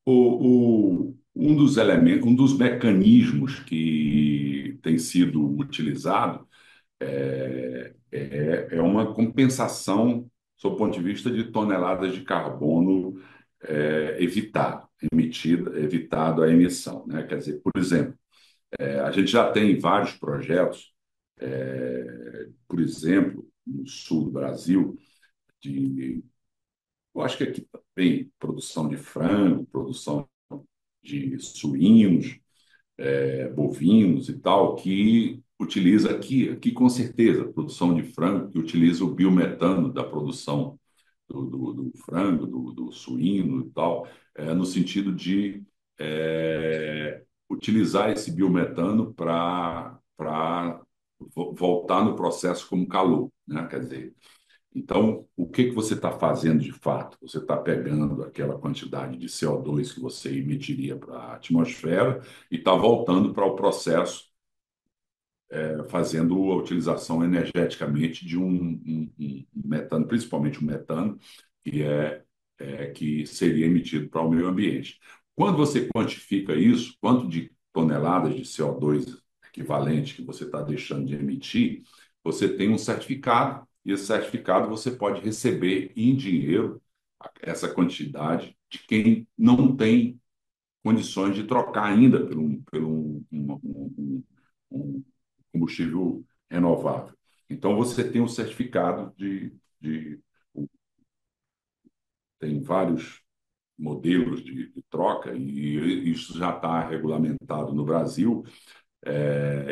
Um dos elementos, um dos mecanismos que tem sido utilizado é uma compensação, sob o ponto de vista de toneladas de carbono evitado a emissão, né? Quer dizer, por exemplo, a gente já tem vários projetos, por exemplo, no sul do Brasil, de, eu acho que aqui também, produção de frango, produção de suínos, bovinos e tal, que utiliza aqui com certeza, produção de frango, que utiliza o biometano da produção do frango, do suíno e tal, no sentido de utilizar esse biometano para voltar no processo como calor, né? Quer dizer, então, o que que você está fazendo de fato? Você está pegando aquela quantidade de CO2 que você emitiria para a atmosfera e está voltando para o processo, fazendo a utilização energeticamente de um metano, principalmente o metano, que que seria emitido para o meio ambiente. Quando você quantifica isso, quanto de toneladas de CO2 equivalente que você está deixando de emitir, você tem um certificado, e esse certificado você pode receber em dinheiro essa quantidade de quem não tem condições de trocar ainda um combustível renovável. Então, você tem um certificado de tem vários modelos de troca, e isso já está regulamentado no Brasil,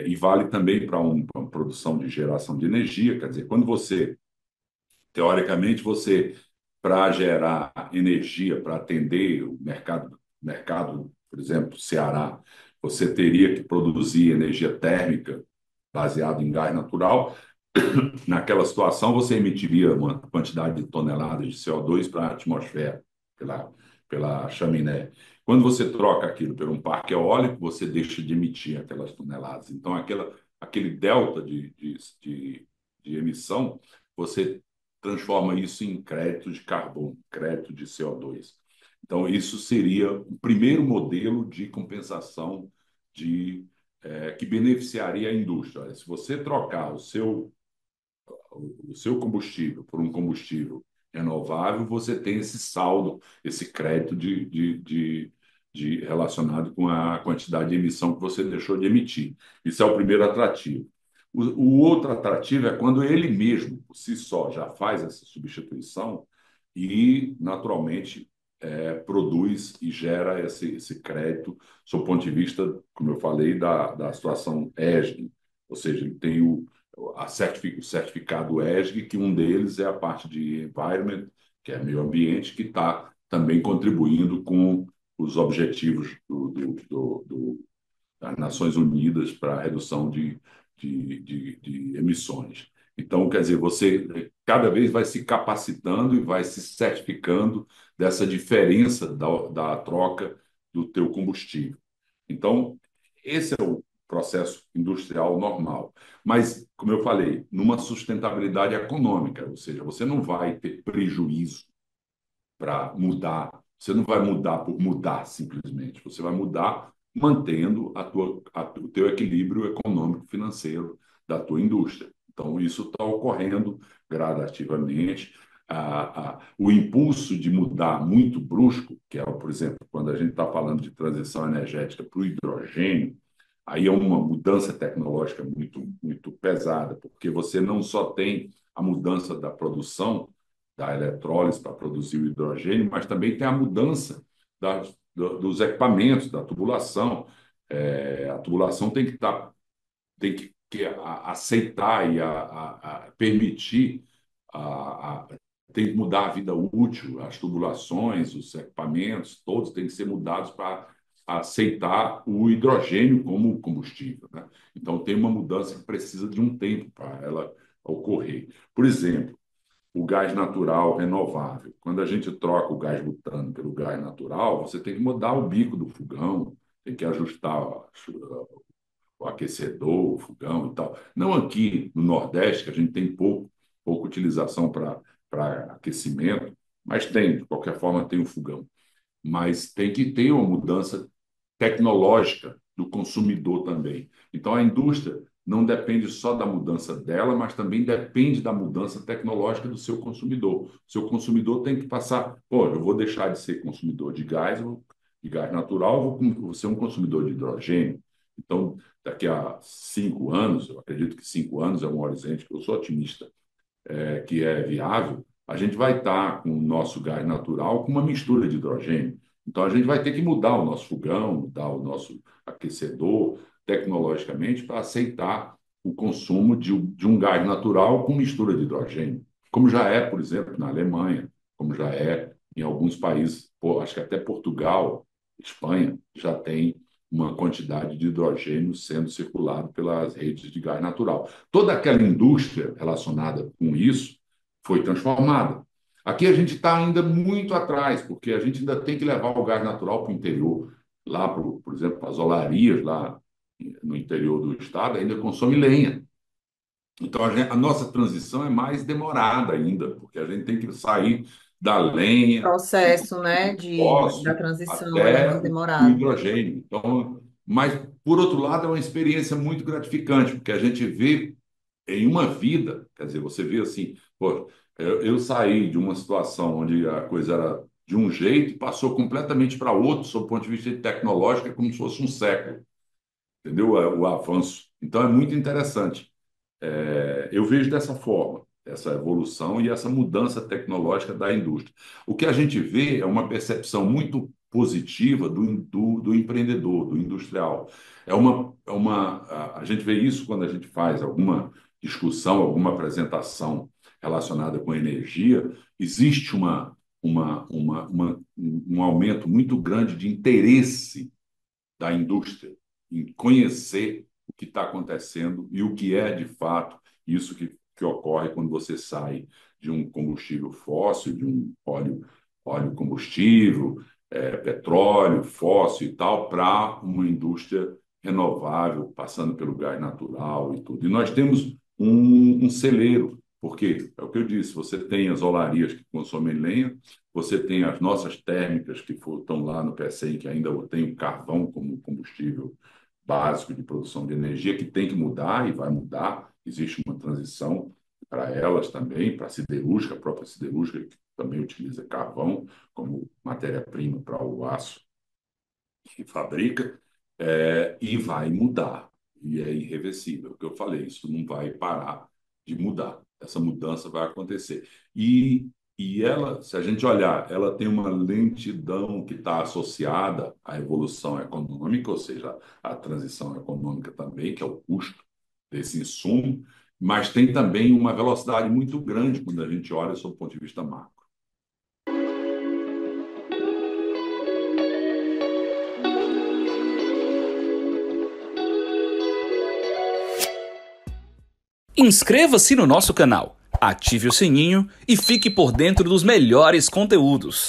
e vale também para uma produção de geração de energia. Quer dizer, quando você, teoricamente, para gerar energia, para atender o mercado, por exemplo, Ceará, você teria que produzir energia térmica baseada em gás natural. Naquela situação, você emitiria uma quantidade de toneladas de CO2 para a atmosfera, pela chaminé. Quando você troca aquilo por um parque eólico, você deixa de emitir aquelas toneladas. Então, aquele delta de emissão, você transforma isso em crédito de carbono, crédito de CO2. Então, isso seria o primeiro modelo de compensação que beneficiaria a indústria. Olha, se você trocar o seu combustível por um combustível renovável, você tem esse saldo, esse crédito relacionado com a quantidade de emissão que você deixou de emitir. Isso é o primeiro atrativo. O outro atrativo é quando ele mesmo, por si só, já faz essa substituição e, naturalmente, produz e gera esse crédito, sob o ponto de vista, como eu falei, da situação ESG, ou seja, ele tem o certificado ESG, que um deles é a parte de environment, que é meio ambiente, que está também contribuindo com os objetivos das Nações Unidas para a redução de emissões. Então, quer dizer, você cada vez vai se capacitando e vai se certificando dessa diferença da troca do teu combustível. Então, esse é o processo industrial normal. Mas, como eu falei, numa sustentabilidade econômica, ou seja, você não vai ter prejuízo para mudar. Você não vai mudar por mudar simplesmente. Você vai mudar mantendo o teu equilíbrio econômico-financeiro da tua indústria. Então, isso está ocorrendo gradativamente. O impulso de mudar muito brusco, que é, por exemplo, quando a gente está falando de transição energética para o hidrogênio, aí é uma mudança tecnológica muito, muito pesada, porque você não só tem a mudança da produção da eletrólise para produzir o hidrogênio, mas também tem a mudança dos equipamentos, da tubulação. A tubulação tem que aceitar e permitir, a, a, tem que mudar a vida útil, as tubulações, os equipamentos, todos têm que ser mudados para aceitar o hidrogênio como combustível, né? Então, tem uma mudança que precisa de um tempo para ela ocorrer. Por exemplo, o gás natural renovável. Quando a gente troca o gás butano pelo gás natural, você tem que mudar o bico do fogão, tem que ajustar o aquecedor, o fogão e tal. Não aqui no Nordeste, que a gente tem pouca utilização para aquecimento, mas tem, de qualquer forma, tem o fogão. mas tem que ter uma mudança tecnológica do consumidor também. Então, a indústria não depende só da mudança dela, mas também depende da mudança tecnológica do seu consumidor. O seu consumidor tem que passar, pô, eu vou deixar de ser consumidor de gás natural, vou ser um consumidor de hidrogênio. Então, daqui a 5 anos, eu acredito que 5 anos é um horizonte, que eu sou otimista, que é viável, a gente vai estar com o nosso gás natural com uma mistura de hidrogênio. Então, a gente vai ter que mudar o nosso fogão, mudar o nosso aquecedor tecnologicamente para aceitar o consumo de um gás natural com mistura de hidrogênio, como já é, por exemplo, na Alemanha, como já é em alguns países, acho que até Portugal, Espanha, já tem uma quantidade de hidrogênio sendo circulado pelas redes de gás natural. Toda aquela indústria relacionada com isso foi transformada. Aqui a gente está ainda muito atrás, porque a gente ainda tem que levar o gás natural para o interior. Lá, por exemplo, para as olarias, lá no interior do estado, ainda consome lenha. Então, a nossa transição é mais demorada ainda, porque a gente tem que sair da lenha e do Processo, né, da fóssil transição é até mais o demorado. hidrogênio. Então, mas, por outro lado, é uma experiência muito gratificante, porque a gente vê em uma vida, quer dizer, você vê assim, pô, eu saí de uma situação onde a coisa era de um jeito e passou completamente para outro, sob o ponto de vista tecnológico, é como se fosse um século, entendeu? O avanço. Então, é muito interessante. Eu vejo dessa forma, essa evolução e essa mudança tecnológica da indústria. O que a gente vê é uma percepção muito positiva do empreendedor, do industrial. A gente vê isso quando a gente faz alguma discussão, alguma apresentação relacionada com energia, existe um aumento muito grande de interesse da indústria em conhecer o que está acontecendo e o que é, de fato, isso que ocorre quando você sai de um combustível fóssil, de um óleo combustível, petróleo, fóssil e tal, para uma indústria renovável, passando pelo gás natural e tudo. E nós temos um celeiro, porque é o que eu disse, você tem as olarias que consomem lenha, você tem as nossas térmicas que estão lá no PSEI, que ainda tem o carvão como combustível básico de produção de energia, que tem que mudar e vai mudar. Existe uma transição para elas também, para a siderúrgica, a própria siderúrgica, que também utiliza carvão como matéria-prima para o aço que fabrica, e vai mudar. E é irreversível. O que eu falei, isso não vai parar de mudar. Essa mudança vai acontecer. E ela, se a gente olhar, ela tem uma lentidão que está associada à evolução econômica, ou seja, à transição econômica também, que é o custo desse insumo, mas tem também uma velocidade muito grande quando a gente olha sob o ponto de vista macro. Inscreva-se no nosso canal, ative o sininho e fique por dentro dos melhores conteúdos.